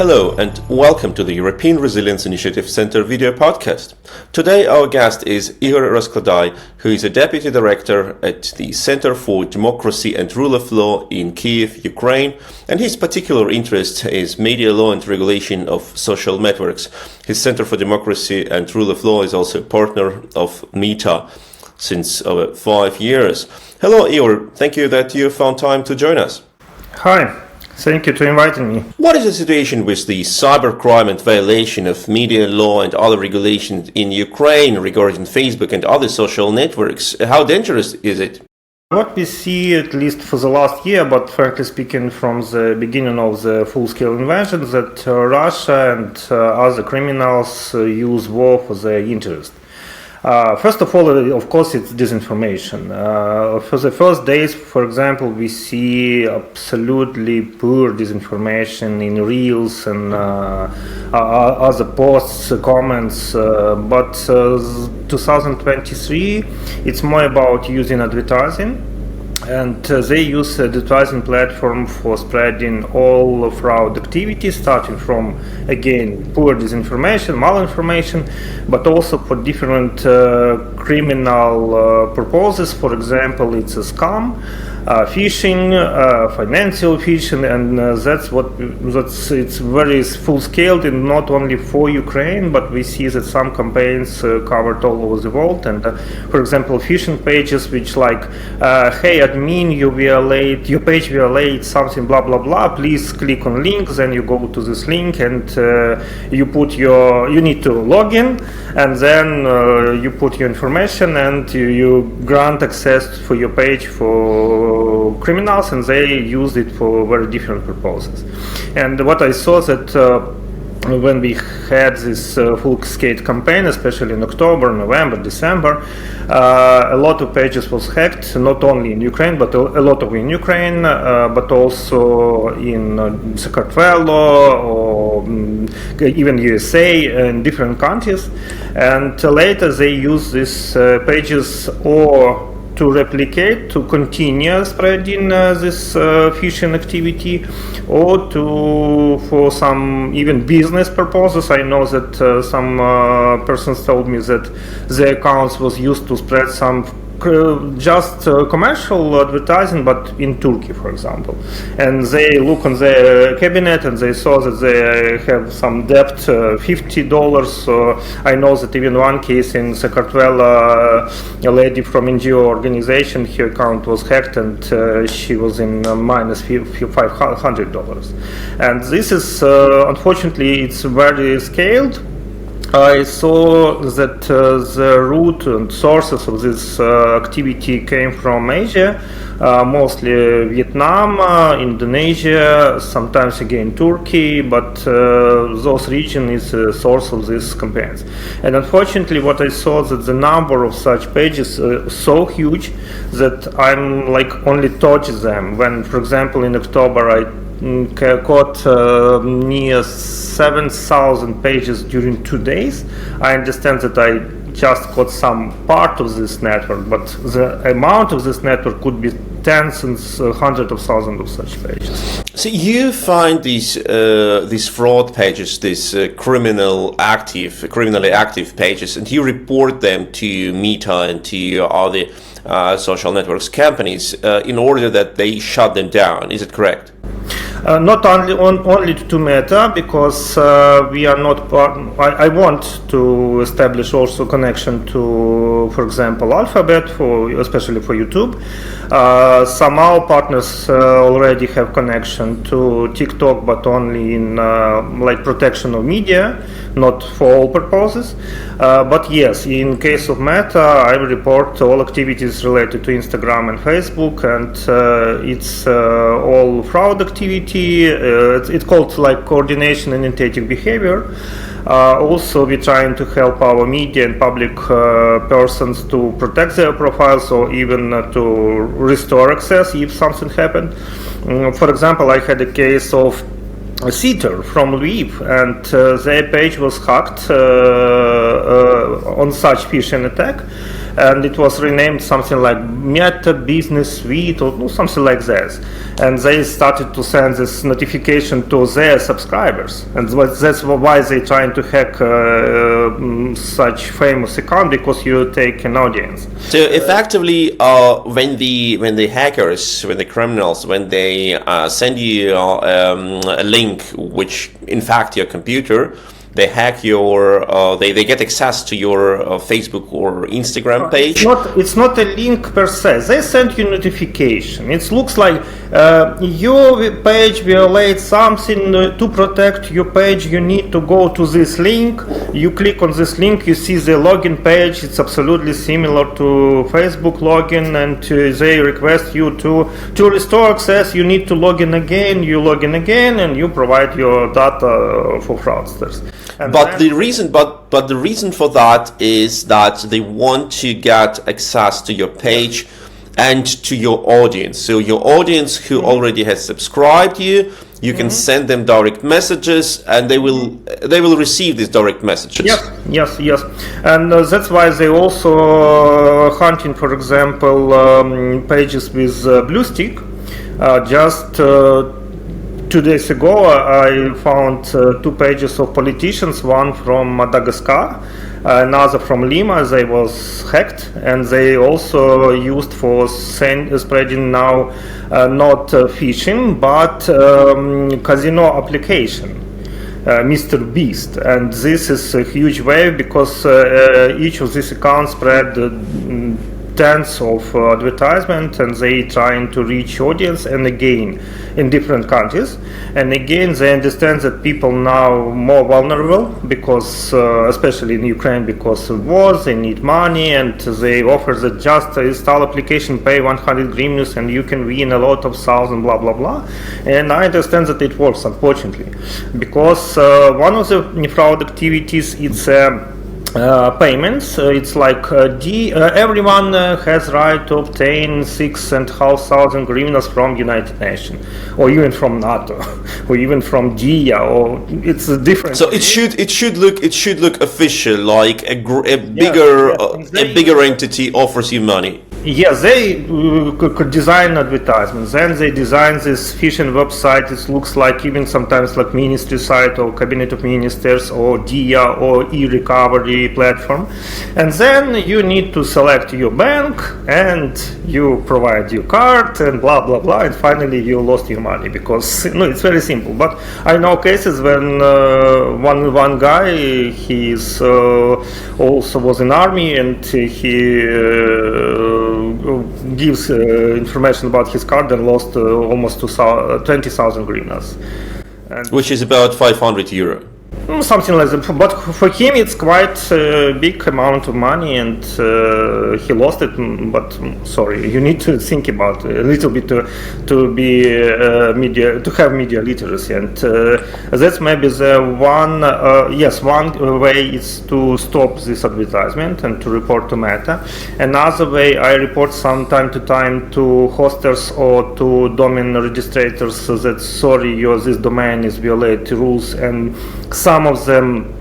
Hello and welcome to the European Resilience Initiative Center video podcast. Today our guest is Igor Rozkladai, who is a Deputy Director at the Center for Democracy and Rule of Law in Kiev, Ukraine, and his particular interest is media law and regulation of social networks. His Center for Democracy and Rule of Law is also a partner of Meta since over 5 years. Hello Igor, thank you that you found time to join us. Hi. Thank you for inviting me. What is the situation with the cybercrime and violation of media law and other regulations in Ukraine regarding Facebook and other social networks? How dangerous is it? What we see, at least for the last year, but frankly speaking from the beginning of the full-scale invasion, that Russia and other criminals use war for their interest. First of all, of course, it's disinformation. For the first days, for example, we see absolutely poor disinformation in reels and other posts, comments. But 2023, it's more about using advertising. And they use advertising platform for spreading all fraud activities, starting from, again, poor disinformation, malinformation, but also for different criminal purposes. For example, it's a scam, phishing, financial phishing, and it's very full scaled, and not only for Ukraine, but we see that some campaigns covered all over the world. And for example, phishing pages which like, hey admin, your page violates something, blah blah blah, please click on link. Then you go to this link and you need to log in, and then you put your information and you grant access for your page for criminals, and they use it for very different purposes. And what I saw that when we had this full-scale campaign, especially in October, November, December, a lot of pages was hacked, not only in Ukraine, but a lot of in Ukraine, but also in Cybercriminals or even USA and different countries. And later they use these pages or to replicate, to continue spreading this phishing activity, or for some even business purposes. I know that some persons told me that their accounts was used to spread some just commercial advertising, but in Turkey, for example. And they look on their cabinet and they saw that they have some debt, $50. So I know that even one case in Cybercriminals, a lady from NGO organization, her account was hacked and she was in minus $500. And this is, unfortunately, it's very scaled. I saw that the root and sources of this activity came from Asia, mostly Vietnam, Indonesia, sometimes again Turkey, but those regions is the source of these campaigns. And unfortunately, what I saw that the number of such pages is so huge that I'm like only touch them. When, for example, in October I caught near 7,000 pages during 2 days. I understand that I just caught some part of this network, but the amount of this network could be tens and hundreds of thousands of such pages. So you find these fraud pages, these criminally active pages, and you report them to Meta and to other social networks companies in order that they shut them down. Is it correct? Not only to Meta, because we are not part. I want to establish also connection to, for example, Alphabet, especially for YouTube. Some of our partners already have connection to TikTok, but only in like protection of media, not for all purposes. But yes, in case of Meta, I report all activities related to Instagram and Facebook, and it's all fraud activity. It's called like coordination and imitative behavior. Also, we're trying to help our media and public persons to protect their profiles, or even to restore access if something happened. For example, I had a case of a sitter from Lviv, and their page was hacked on such phishing attack. and it was renamed something like Meta Business Suite or something like this. And they started to send this notification to their subscribers, and that's why they're trying to hack such famous account, because you take an audience. So effectively, when the hackers, when the criminals, when they send you a link, which in fact your computer, they hack your, they get access to your Facebook or Instagram page. It's not a link per se. They send you notification. It looks like your page violates something. To protect your page, you need to go to this link. You click on this link, you see the login page. It's absolutely similar to Facebook login, and they request you to restore access. You need to log in again. You log in again, and you provide your data for fraudsters. But the reason for that is that they want to get access to your page and to your audience. So your audience who already has subscribed you can send them direct messages, and they will receive these direct messages. Yes. And that's why they also hunting, for example, pages with blue stick. Just 2 days ago, I found 2 pages of politicians, one from Madagascar, another from Lima. They was hacked, and they also used for spreading now not phishing, but casino application, Mr. Beast. And this is a huge wave, because each of these accounts spread tens of advertisements, and they trying to reach audience, and again in different countries, and again they understand that people now more vulnerable, because especially in Ukraine, because of wars, they need money, and they offer that just install application, pay 100 hryvnias, and you can win a lot of thousand, blah blah blah. And I understand that it works, unfortunately, because one of the fraud activities, it's payments. It's like everyone has right to obtain 6,500 hryvnias from United Nations, or even from NATO, or even from DIA, or it's a different. So it should look official, like a bigger entity offers you money. Yes, they could design advertisements. Then they design this phishing website. It looks like even sometimes like ministry site or cabinet of ministers or DIA or e-recovery platform. And then you need to select your bank, and you provide your card, and blah blah blah, and finally you lost your money, because it's very simple. But I know cases when one guy, he also was in army, and he gives information about his card and lost almost 20,000 hryvnias, which is about 500 euro. Something like that. But for him it's quite a big amount of money, and he lost it. But sorry, you need to think about a little bit to be to have media literacy, and that's maybe the one one way is to stop this advertisement and to report to Meta. Another way, I report from time to time to hosters or to domain registrators that sorry, this domain is violating rules, and some of them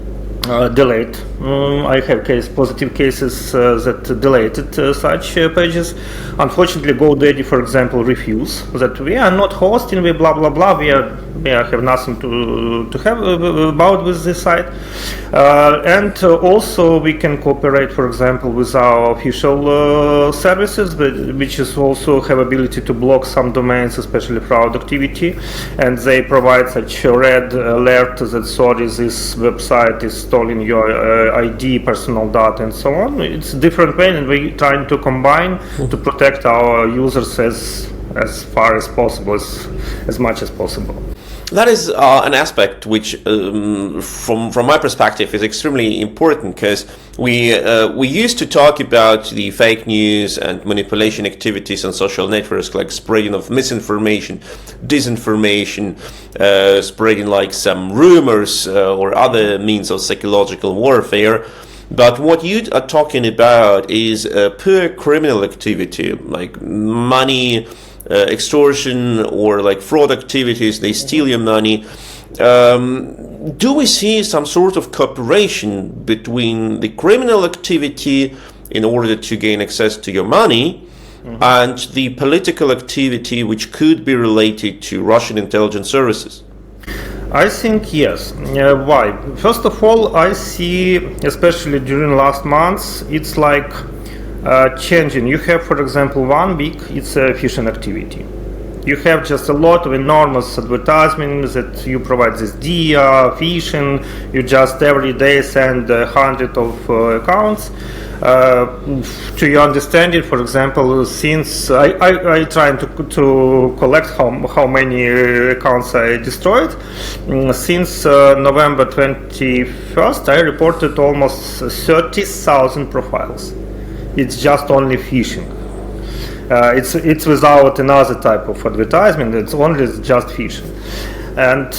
delete. I have positive cases that deleted such pages. Unfortunately, GoDaddy, for example, refuse that we are not hosting, we blah blah blah. We have nothing to have about with this site. And also we can cooperate, for example, with our official services, which is also have ability to block some domains, especially fraud activity, and they provide such a red alert that sorry, this website is stealing your ID, personal data, and so on. It's a different way, and we're trying to combine to protect our users as far as possible, as much as possible. That is an aspect which, from my perspective, is extremely important, because we used to talk about the fake news and manipulation activities on social networks, like spreading of misinformation, disinformation, spreading like some rumors or other means of psychological warfare. But what you are talking about is pure criminal activity, like money extortion or like fraud activities. They steal your money. Do we see some sort of cooperation between the criminal activity in order to gain access to your money, and the political activity which could be related to Russian intelligence services? I think yes. Why? First of all, I see, especially during last months, it's like changing. You have, for example, one week, it's a phishing activity. You have just a lot of enormous advertisements that you provide this dia, phishing, you just every day send hundreds of accounts. To your understanding, for example, since I trying to collect how many accounts I destroyed, since November 21st, I reported almost 30,000 profiles. It's just only phishing. It's without another type of advertisement. It's only just phishing. And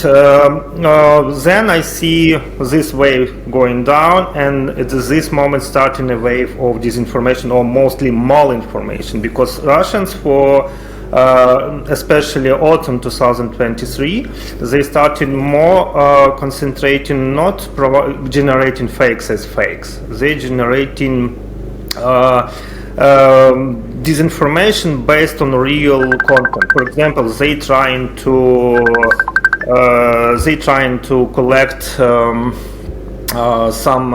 then I see this wave going down, and at this moment starting a wave of disinformation, or mostly malinformation, because Russians for especially autumn 2023, they started more concentrating, not generating fakes as fakes. They generating disinformation based on real content. For example, they trying to collect some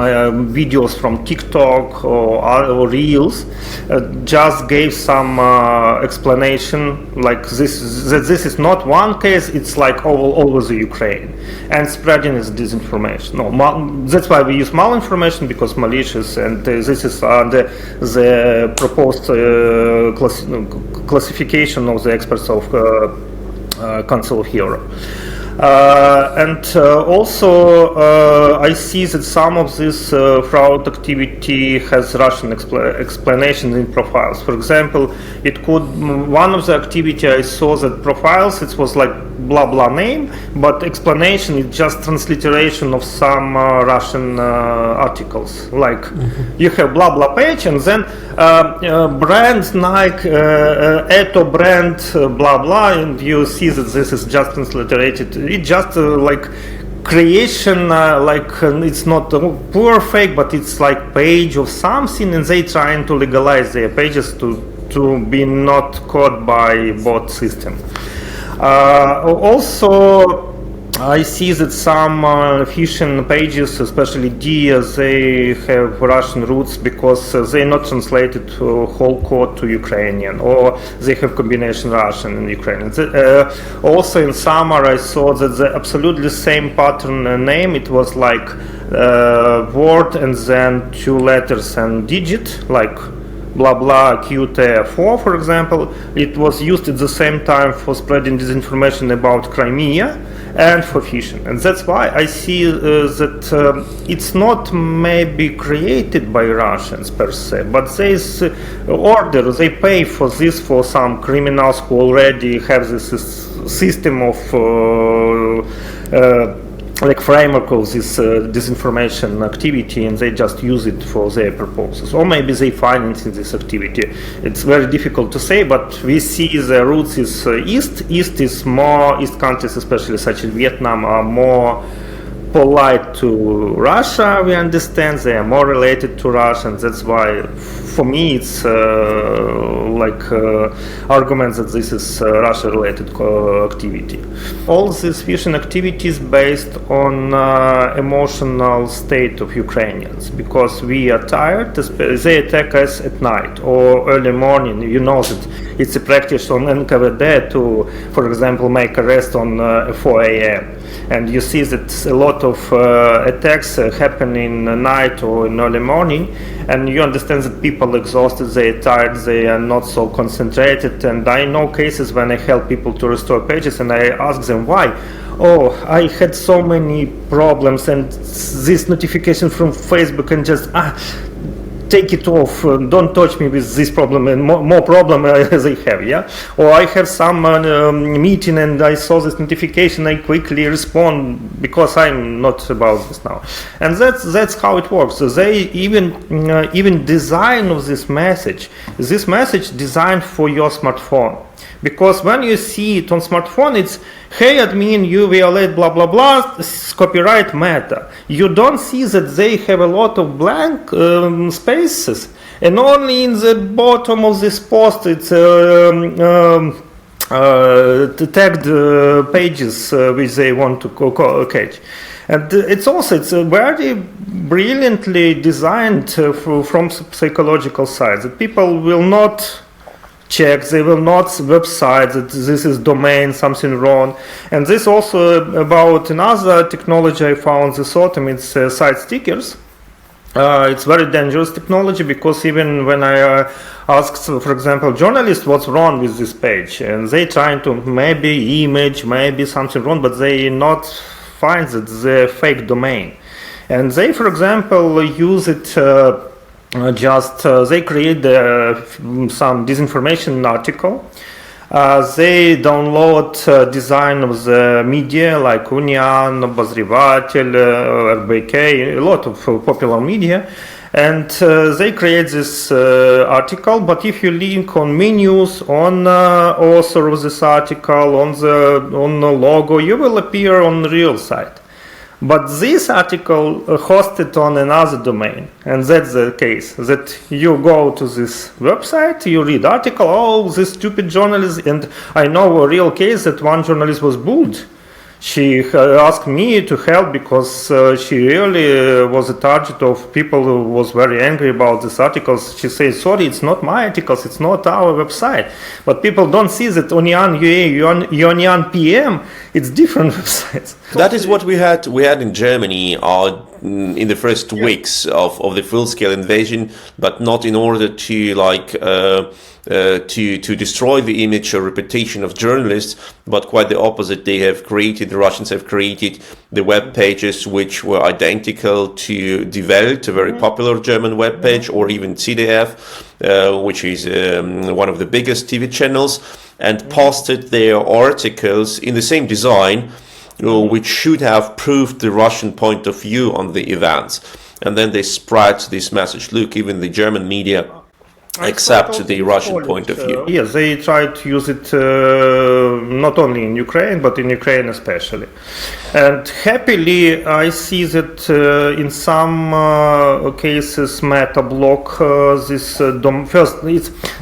videos from TikTok or Reels, just gave some explanation like this is not one case, it's like all over the Ukraine, and spreading is disinformation. No, that's why we use malinformation, because malicious, and this is under the proposed classification of the experts of Council of Europe. Also, I see that some of this fraud activity has Russian explanations in profiles. For example, one of the activity I saw that profiles, it was like blah blah name, but explanation is just transliteration of some Russian articles. Like you have blah blah page, and then brands like Eto brand blah blah, and you see that this is just transliterated. It's just like creation, it's not a pure fake, but it's like page of something, and they trying to legalize their pages to be not caught by bot system. Also, I see that some phishing pages, especially DIA, they have Russian roots because they not translated whole code to Ukrainian, or they have combination Russian and Ukrainian. Also in summer I saw that the absolutely same pattern name, it was like word and then 2 letters and digit, like blah blah QT4, for example. It was used at the same time for spreading disinformation about Crimea and for phishing, and that's why I see that it's not maybe created by Russians per se, but there's order, they pay for this for some criminals who already have this system of like framework of this disinformation activity, and they just use it for their purposes, or maybe they financing this activity. It's very difficult to say, but we see the roots is east is more, east countries, especially such as Vietnam, are more polite to Russia. We understand they are more related to Russia, and that's why for me it's arguments that this is Russia related activity. All these phishing activities based on emotional state of Ukrainians, because we are tired. They attack us at night or early morning. You know that it's a practice on NKVD to, for example, make arrest on 4 a.m. And you see that a lot of attacks happen in the night or in early morning, and you understand that people are exhausted, they are tired, they are not so concentrated. And I know cases when I help people to restore pages, and I ask them why. Oh, I had so many problems, and this notification from Facebook, and just take it off, don't touch me with this problem, and more problem they have, yeah? Or I have some meeting and I saw this notification, I quickly respond because I'm not about this now. And that's how it works. So they even design of this message designed for your smartphone. Because when you see it on smartphone, it's, hey admin, you violate blah blah blah, copyright Meta. You don't see that they have a lot of blank spaces, and only in the bottom of this post it's tagged pages which they want to catch. And it's very brilliantly designed from psychological side, that people will not check, they will not website that this is domain, something wrong. And this also about another technology I found this autumn, it's site stickers. It's very dangerous technology, because even when I asked, for example, journalists what's wrong with this page, and they trying to maybe image, maybe something wrong, but they not find that the fake domain. And they, for example, use it they create some disinformation article. They download design of the media like Union, Obozrivatelь, RBK, a lot of popular media, and they create this article. But if you link on menus, on author of this article, on the logo, you will appear on the real site. But this article hosted on another domain, and that's the case, that you go to this website, you read article, oh, this stupid journalist, and I know a real case that one journalist was bullied. She asked me to help because she really was a target of people who was very angry about these articles. She says, sorry, it's not my articles, it's not our website. But people don't see that Onion UA, Onion PM, it's different websites. That is what we had in Germany in the first weeks of the full-scale invasion, but not in order to to destroy the image or reputation of journalists, but quite the opposite. The Russians have created the web pages which were identical to Die Welt, a very popular German web page, or even CDF, which is one of the biggest TV channels, and posted their articles in the same design, which should have proved the Russian point of view on the events. And then they spread this message, look, even the German media accept the Russian point of view. Yes, they try to use it not only in Ukraine, but in Ukraine especially. And happily, I see that in some cases, Meta block this first.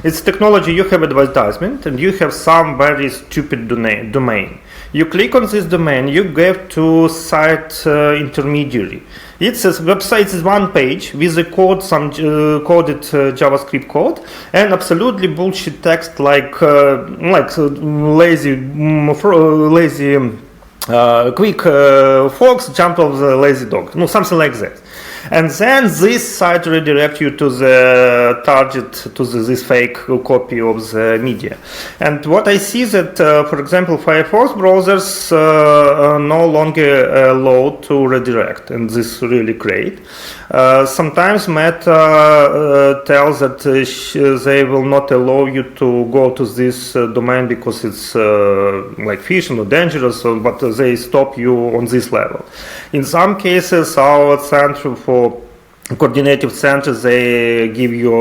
It's technology. You have advertisement, and you have some very stupid domain. You click on this domain, you get to site intermediary. It's a website is one page with a code, some coded JavaScript code, and absolutely bullshit text like lazy quick fox jumped off the lazy dog, something like that. And then this site redirect you to the target, to this fake copy of the media. And what I see that, for example, Firefox browsers no longer allow to redirect, and this is really great. Sometimes Meta tells that they will not allow you to go to this domain because it's like phishing or dangerous, but they stop you on this level. In some cases, our Center for Coordinative Centers, they give you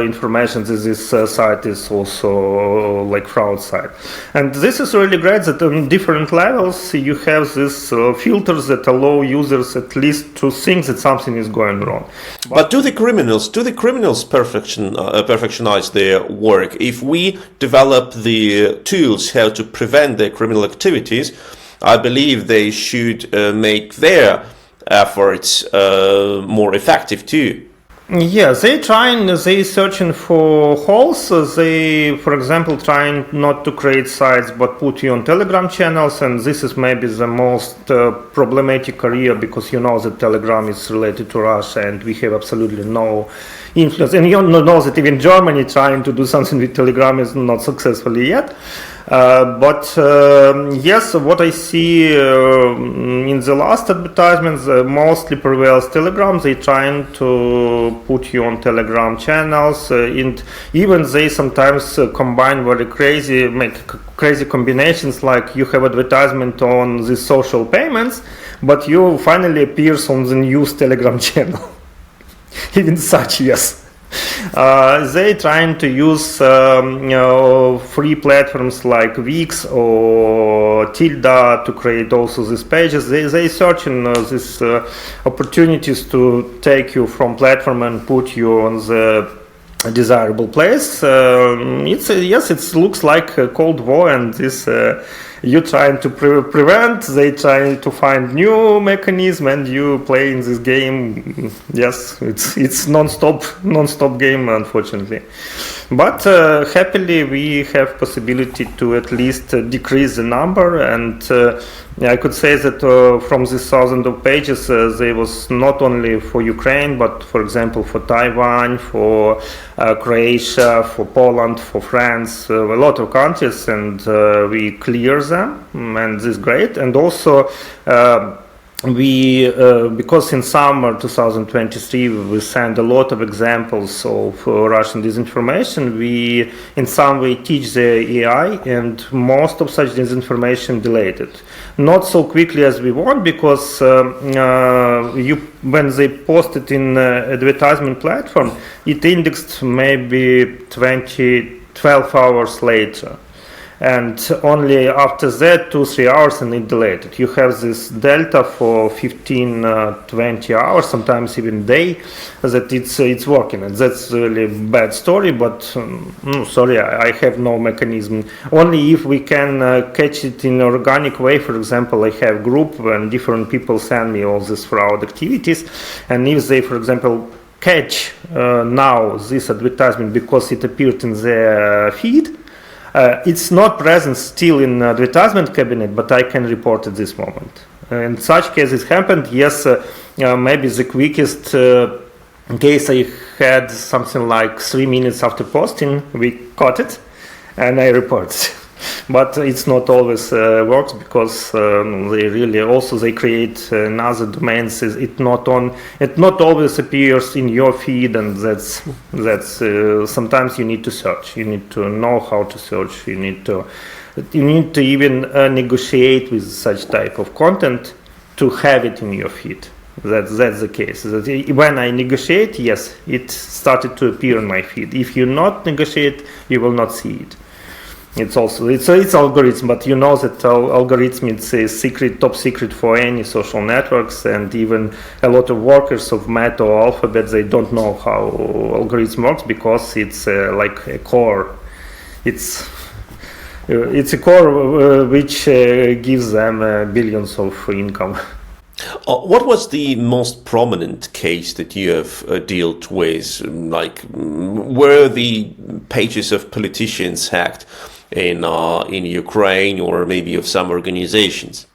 information that this site is also like fraud site. And this is really great that on different levels you have these filters that allow users at least to think that something is going wrong. But do the criminals perfectionize their work? If we develop the tools how to prevent their criminal activities, I believe they should make their efforts more effective too. Yeah, they searching for holes. They, for example, trying not to create sites but put you on Telegram channels, and this is maybe the most problematic area, because you know that Telegram is related to Russia and we have absolutely no influence. And you know that even Germany trying to do something with Telegram is not successfully yet. But yes, what I see in the last advertisements mostly prevails Telegram. They trying to put you on Telegram channels, and even they sometimes combine make crazy combinations, like you have advertisement on the social payments, but you finally appears on the news Telegram channel. Even such, yes. They trying to use free platforms like Wix or Tilda to create also these pages. They searching these opportunities to take you from platform and put you on the desirable place. It looks like a Cold War, and this you trying to prevent. They trying to find new mechanism, and you play in this game. Yes, it's non-stop game, unfortunately. But happily, we have possibility to at least decrease the number, and I could say that from this thousands of pages, they was not only for Ukraine, but for example for Taiwan, for Croatia, for Poland, for France, a lot of countries, and we clear them, and this is great. And also we because in summer 2023 we send a lot of examples of Russian disinformation. We in some way teach the AI, and most of such disinformation deleted. Not so quickly as we want, because when they post it in advertisement platform, it indexed maybe 12 hours later. And only after that 2-3 hours and it deleted. You have this delta for 15-20 hours, sometimes even day, that it's working, and that's really bad story. But sorry, I have no mechanism. Only if we can catch it in organic way. For example, I have group and different people send me all these fraud activities, and if they, for example, catch now this advertisement because it appeared in their feed, it's not present still in advertisement cabinet, but I can report at this moment. In such cases happened. Yes, maybe the quickest case I had something like 3 minutes after posting, we caught it, and I reported. But it's not always works, because they really also they create another domains. It not always appears in your feed, and that's sometimes you need to search. You need to know how to search. You need to even negotiate with such type of content to have it in your feed. That's the case. When I negotiate, yes, it started to appear in my feed. If you not negotiate, you will not see it. It's algorithm, but you know that algorithm it's a top secret for any social networks, and even a lot of workers of Meta or Alphabet, they don't know how algorithm works, because it's like a core. It's a core which gives them billions of income. What was the most prominent case that you have dealt with? Like, were the pages of politicians hacked in Ukraine, or maybe of some organizations?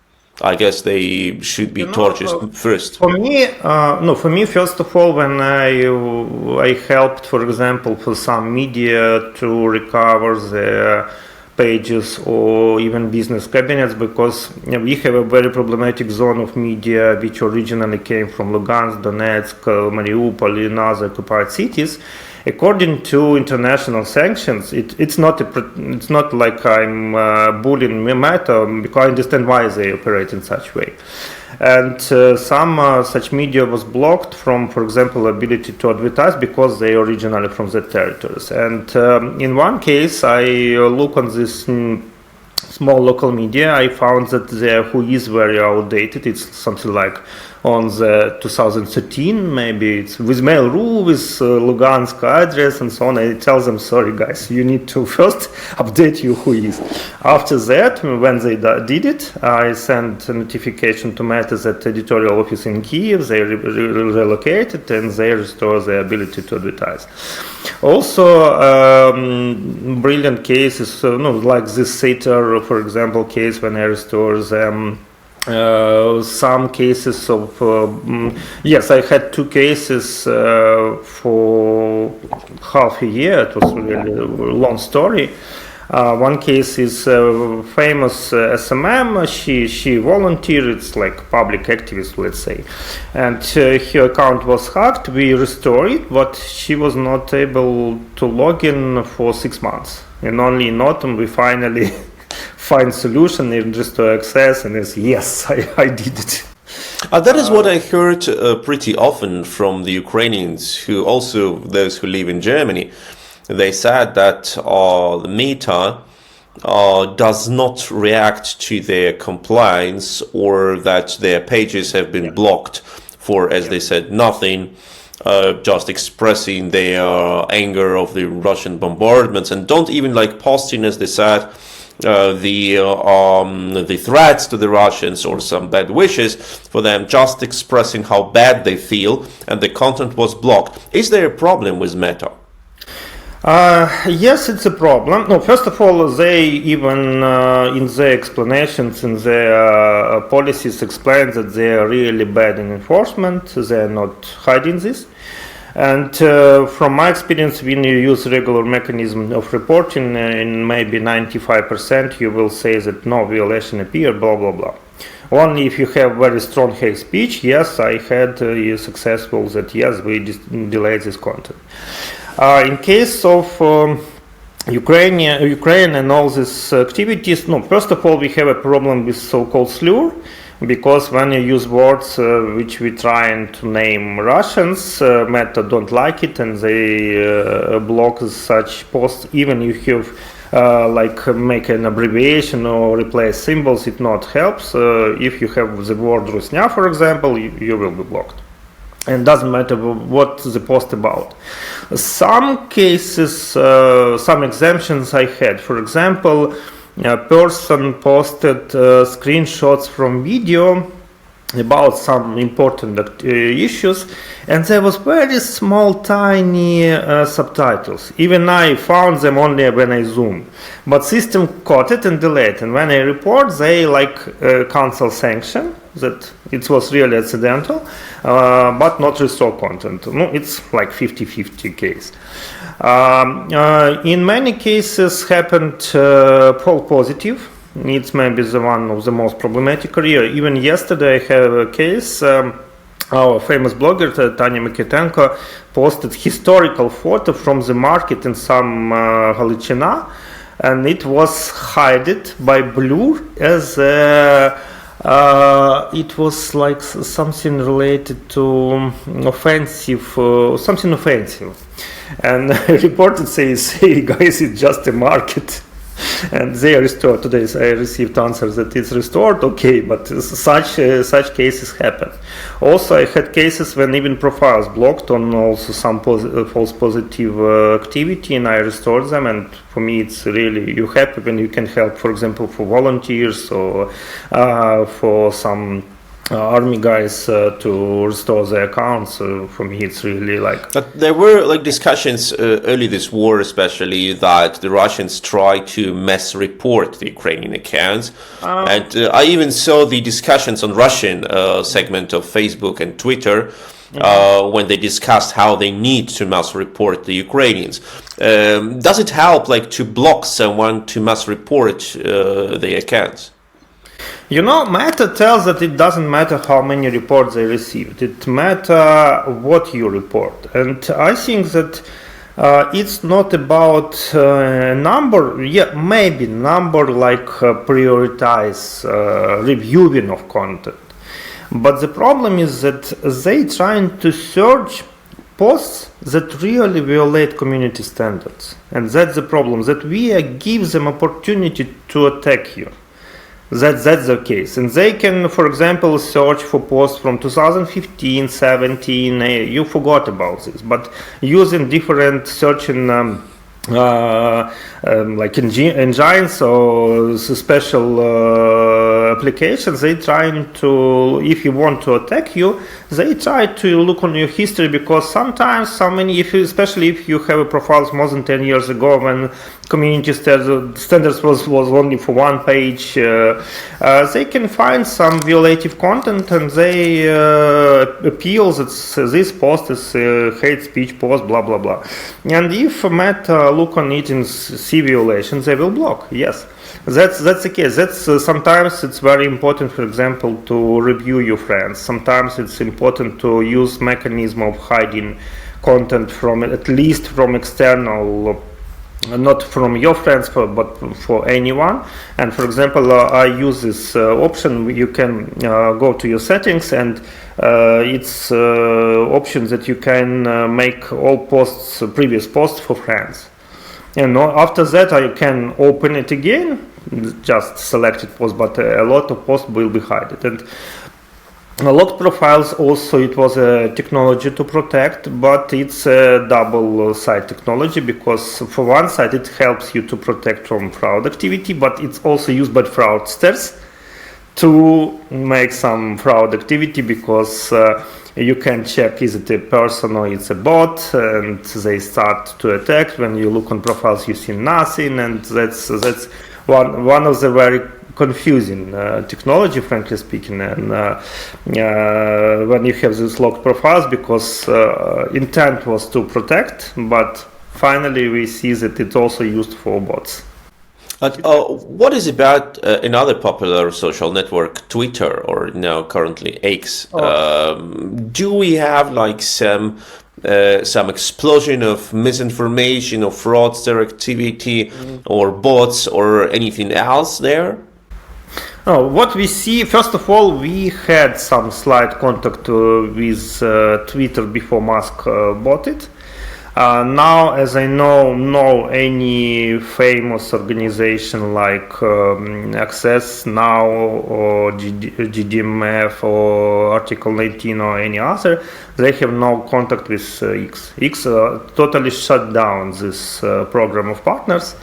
I guess they should be tortured first. For me, first of all, when I helped, for example, for some media to recover their pages or even business cabinets, because we have a very problematic zone of media which originally came from Lugansk, Donetsk, Mariupol, and other occupied cities. According to international sanctions, it's not like I'm bullying Meta, because I understand why they operate in such way. And some such media was blocked from, for example, ability to advertise, because they originally from the territories. And in one case, I look on this small local media, I found that their who is very outdated. It's something like on the 2013, maybe it's with Mail.ru, with Lugansk address and so on. I tell them, sorry guys, you need to first update you who is. After that, when they did it, I sent a notification to Meta that editorial office in Kiev, they relocated, and they restore the ability to advertise. Also, brilliant cases, like this Sater, for example, case when I restore them. Some cases of yes, I had 2 cases for half a year. It was really a long story. One case is famous SMM. She volunteered. It's like public activist, let's say, and her account was hacked. We restored it, but she was not able to log in for 6 months. And only in autumn we finally find solution in just to access, and it's yes, I did it. That is what I heard pretty often from the Ukrainians, who also those who live in Germany. They said that the Meta does not react to their complaints, or that their pages have been blocked for, as they said, nothing, just expressing their anger of the Russian bombardments, and don't even like posting, as they said, the threats to the Russians or some bad wishes for them, just expressing how bad they feel, and the content was blocked. Is there a problem with Meta? Yes, it's a problem. No, first of all, they even in their explanations, in their policies, explain that they are really bad in enforcement. They are not hiding this. And from my experience, when you use regular mechanism of reporting, in maybe 95%, you will say that no violation appeared, blah, blah, blah. Only if you have very strong hate speech, yes, I had successful that, yes, we delayed this content. In case of Ukraine and all these activities, no, first of all, we have a problem with so-called slur, because when you use words which we trying to name Russians, Meta don't like it, and they block such posts. Even if you like make an abbreviation or replace symbols, it not helps. If you have the word Rusnya, for example, you will be blocked. And doesn't matter what the post about. Some cases, some exemptions I had. For example, a person posted screenshots from video about some important issues, and there was very small, tiny subtitles. Even I found them only when I zoomed. But system caught it and deleted. And when I report, they cancel sanction that it was really accidental, but not restore content. No, it's like 50-50 case. In many cases happened false positive. It's maybe the one of the most problematic area. Even yesterday I have a case. Our famous blogger Tanya Mikitenko posted historical photo from the market in some Galiciana, and it was hidden by blur as it was like something related to offensive, something offensive. And reporter says, hey guys, it's just a market. And they are restored. Today I received answers that it's restored, okay, but such cases happen. Also, I had cases when even profiles blocked on also some false positive activity, and I restored them. And for me, it's really, you're happy when you can help, for example, for volunteers or for some army guys to restore their accounts. For me, it's really like. But there were like discussions early this war, especially, that the Russians try to mass report the Ukrainian accounts, and I even saw the discussions on Russian segment of Facebook and Twitter. When they discussed how they need to mass report the Ukrainians. Does it help, like, to block someone to mass report their accounts? You know, Meta tells that it doesn't matter how many reports they received. It matters what you report. And I think that it's not about number. Yeah, maybe number like prioritize reviewing of content. But the problem is that they trying to search posts that really violate community standards. And that's the problem, that we give them opportunity to attack you. That's the case. And they can, for example, search for posts from 2015, 17, you forgot about this, but using different searching like engines or special applications, they trying to, if you want to attack you, they try to look on your history, because sometimes especially if you have a profiles more than 10 years ago when community standards was only for one page, they can find some violative content, and they appeal that this post is hate speech post, blah blah blah. And if Meta look on it and see violations, they will block. Yes, that's the case. That's sometimes it's very important, for example, to review your friends. Sometimes it's important to use mechanism of hiding content from, at least from external not from your friends, but for anyone. And for example, I use this option. You can go to your settings, and it's option that you can make all posts, previous posts, for friends. And after that, I can open it again, just selected post, but a lot of posts will be hidden. And locked profiles also, it was a technology to protect, but it's a double side technology, because for one side it helps you to protect from fraud activity, but it's also used by fraudsters to make some fraud activity, because you can check is it a person or it's a bot, and they start to attack. When you look on profiles you see nothing, and that's one of the very confusing technology, frankly speaking. And when you have these locked profiles, because intent was to protect, but finally we see that it's also used for bots. What is about another popular social network, Twitter, or now currently X? Do we have like some explosion of misinformation or fraudster activity or bots or anything else there? What we see, first of all, we had some slight contact with Twitter before Musk bought it. Now, as I know any famous organization like Access Now or GDMF or Article 19 or any other, they have no contact with X. X totally shut down this program of partners.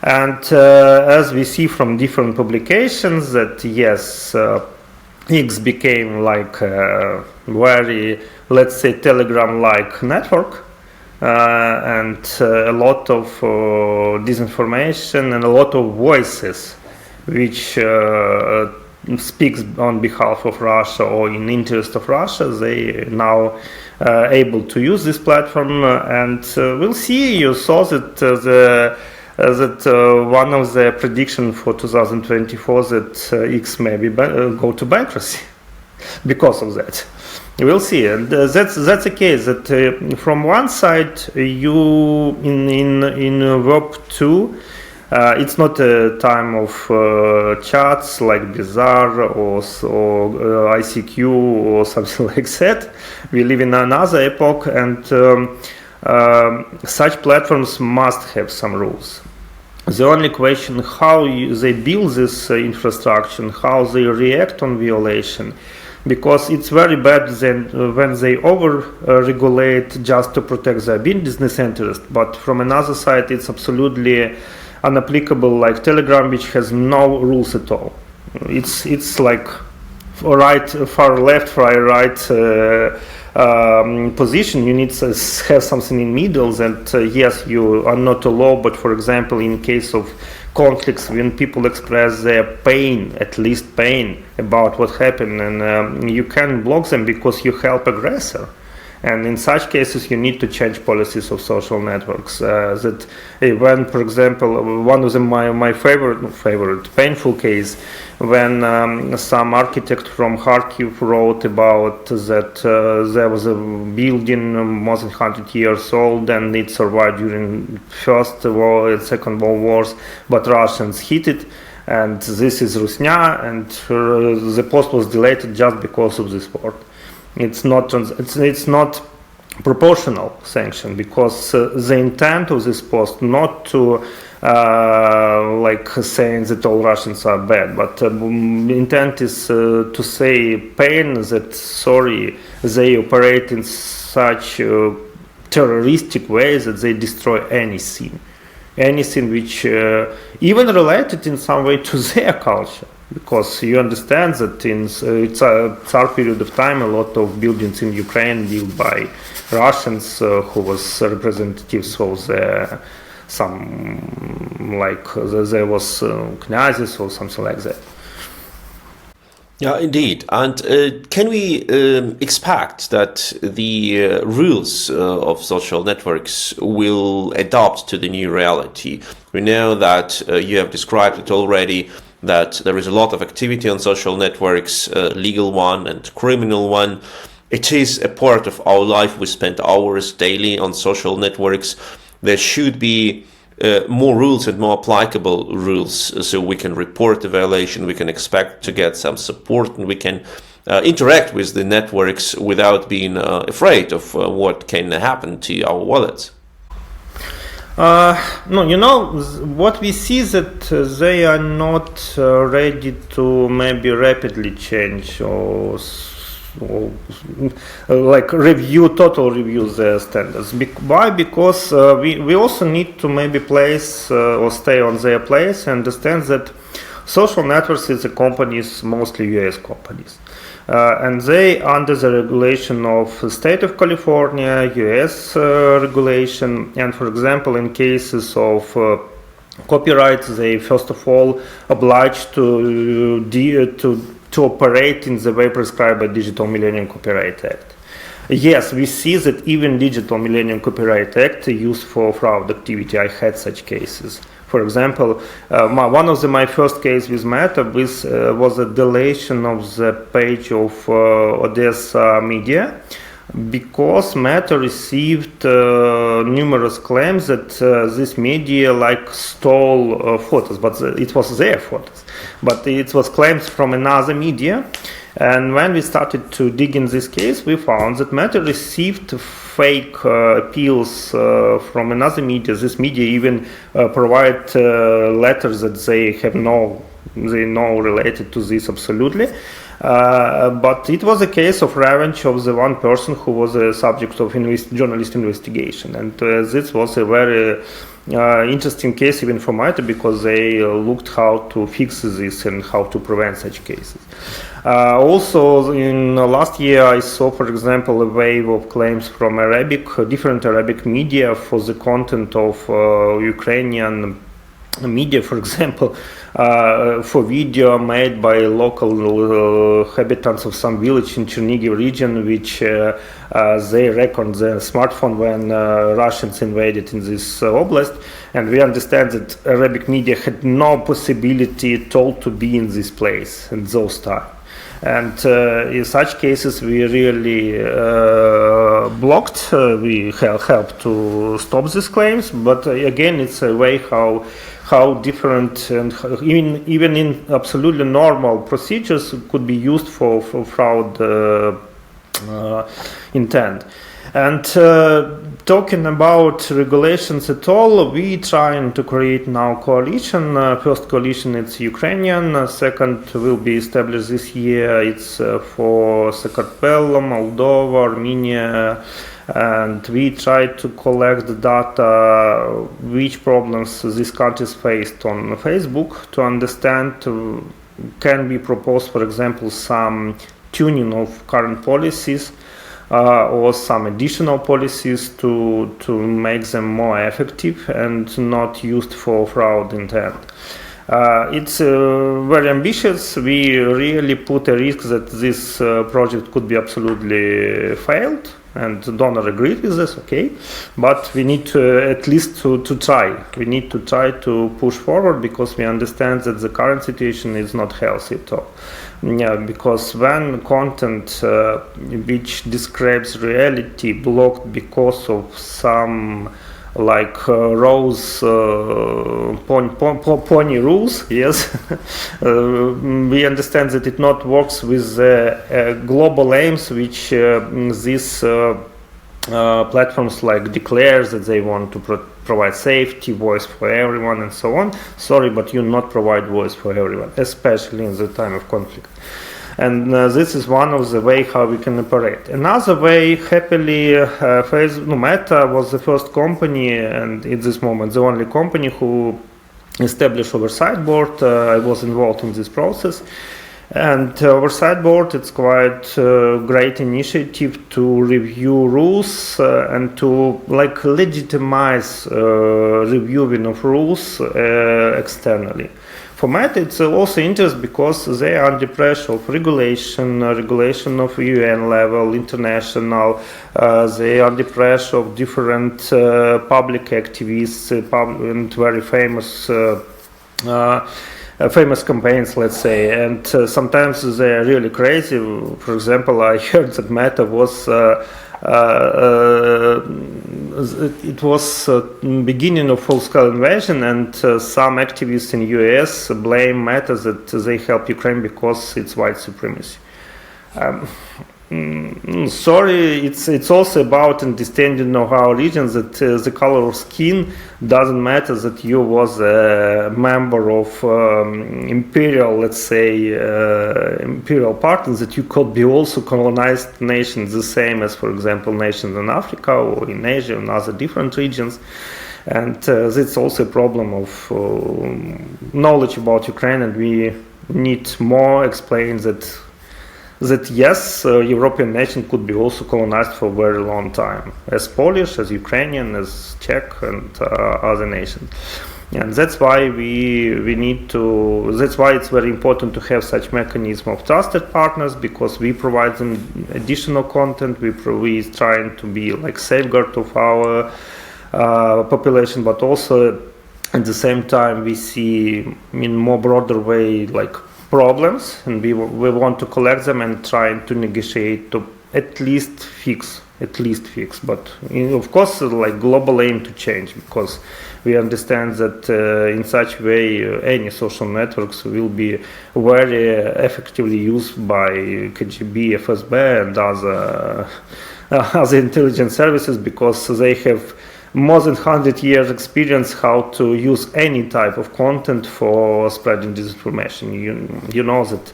And as we see from different publications that yes, X became like a very, let's say, Telegram-like network. And a lot of disinformation and a lot of voices which speaks on behalf of Russia or in interest of Russia, they now able to use this platform. And we'll see. You saw that one of the predictions for 2024 that X maybe go to bankruptcy because of that. We'll see, and that's the case. That from one side, you in Web 2, it's not a time of chats like Bizarre or ICQ or something like that. We live in another epoch, and such platforms must have some rules. The only question how they build this infrastructure, how they react on violation. Because it's very bad when they over-regulate just to protect their business interest. But from another side, it's absolutely unapplicable, like Telegram, which has no rules at all. It's like far left, far right position. You need to have something in middle. That yes, you are not a law, but for example, in case of conflicts, when people express their pain, at least pain, about what happened, and you can block them because you help aggressor. And in such cases, you need to change policies of social networks. That when, for example, one of my favorite painful case, when some architect from Kharkiv wrote about that there was a building more than 100 years old and it survived during First World and Second World Wars, but Russians hit it. And this is Rusnya, and the post was deleted just because of this word. It's not proportional sanction, because the intent of this post not to like saying that all Russians are bad, but intent is to say pain that sorry they operate in such terroristic ways that they destroy anything which even related in some way to their culture. Because you understand that in it's a short period of time, a lot of buildings in Ukraine built by Russians who was representatives of some like there was knyazes or something like that. Yeah, indeed. And can we expect that the rules of social networks will adapt to the new reality? We know that you have described it already, that there is a lot of activity on social networks, legal one and criminal one. It is a part of our life. We spend hours daily on social networks. There should be more rules and more applicable rules, so we can report the violation, we can expect to get some support, and we can interact with the networks without being afraid of what can happen to our wallets. No, what we see is that they are not ready to maybe rapidly change or like total review their standards. Why? Because we also need to maybe place or stay on their place and understand that social networks is the companies, mostly US companies. And they under the regulation of the state of California, US regulation, and for example, in cases of copyright, they first of all obliged to operate in the way prescribed by Digital Millennium Copyright Act. Yes, we see that even Digital Millennium Copyright Act used for fraud activity. I had such cases. For example, one of my first case with Meta was a deletion of the page of Odessa Media, because Meta received numerous claims that this media stole photos, but it was their photos. But it was claims from another media. And when we started to dig in this case, we found that Meta received fake appeals from another media. This media even provide letters that they know related to this absolutely. But it was a case of revenge of the one person who was a subject of journalist investigation. And this was a very interesting case even for Meta, because they looked how to fix this and how to prevent such cases. Also, in last year, I saw, for example, a wave of claims from different Arabic media for the content of Ukrainian media, for example, for video made by local inhabitants of some village in Chernihiv region, which they record the smartphone when Russians invaded in this oblast. And we understand that Arabic media had no possibility at all to be in this place at those times. And in such cases, we really blocked, we helped to stop these claims. But again, it's a way how different and even in absolutely normal procedures could be used for fraud intent. And talking about regulations at all, we trying to create now coalition. First coalition, it's Ukrainian. Second will be established this year. It's for Sakartvelo, Moldova, Armenia. And we try to collect the data, which problems these countries faced on Facebook, to understand can be proposed, for example, some tuning of current policies or some additional policies to make them more effective and not used for fraud intent. It's very ambitious. We really put a risk that this project could be absolutely failed, and donor agreed with this, okay, but we need to at least to try. We need to try to push forward, because we understand that the current situation is not healthy at all. Yeah, because when content which describes reality blocked because of some rose pony rules, yes, we understand that it not works with global aims which these platforms declares that they want to provide safety, voice for everyone, and so on. Sorry, but you not provide voice for everyone, especially in the time of conflict. And this is one of the ways how we can operate. Another way, happily, Meta was the first company, and at this moment the only company who established oversight board. I was involved in this process. And oversight board, it's quite a great initiative to review rules and to legitimize reviewing of rules externally. For Meta, it's also interesting because they are under pressure of regulation of UN level, international. They are under pressure of different public activists and very famous campaigns, let's say, and sometimes they are really crazy. For example, I heard that Meta was it was beginning of full-scale invasion, and some activists in US blame Meta that they help Ukraine because it's white supremacy. Sorry, it's also about understanding of our regions, that the color of skin doesn't matter, that you was a member of imperial, let's say, imperial partners, that you could be also colonized nations, the same as, for example, nations in Africa or in Asia and other different regions. And that's also a problem of knowledge about Ukraine, and we need more explain that yes, European nation could be also colonized for a very long time, as Polish, as Ukrainian, as Czech, and other nations. And that's why that's why it's very important to have such mechanism of trusted partners, because we provide them additional content, we trying to be like safeguard of our population, but also at the same time we see in more broader way like problems, and we want to collect them and try to negotiate to at least fix. But of course, like global aim to change, because we understand that in such way any social networks will be very effectively used by KGB, FSB, and other intelligence services, because they have more than 100 years experience how to use any type of content for spreading disinformation. You know that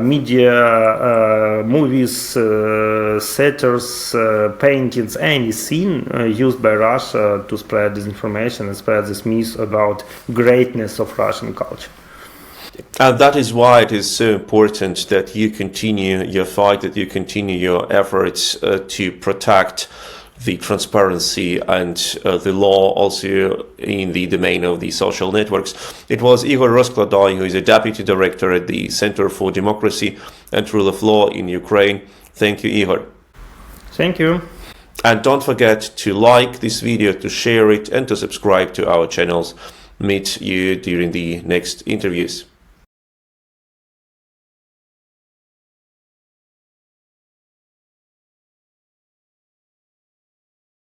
media, movies, theaters, paintings, anything used by Russia to spread disinformation and spread this myth about greatness of Russian culture. And that is why it is so important that you continue your fight, that you continue your efforts to protect the transparency and the law also in the domain of the social networks. It was Igor Rozkladai, who is a deputy director at the Center for Democracy and Rule of Law in Ukraine. Thank you, Igor. Thank you. And don't forget to like this video, to share it, and to subscribe to our channels. Meet you during the next interviews.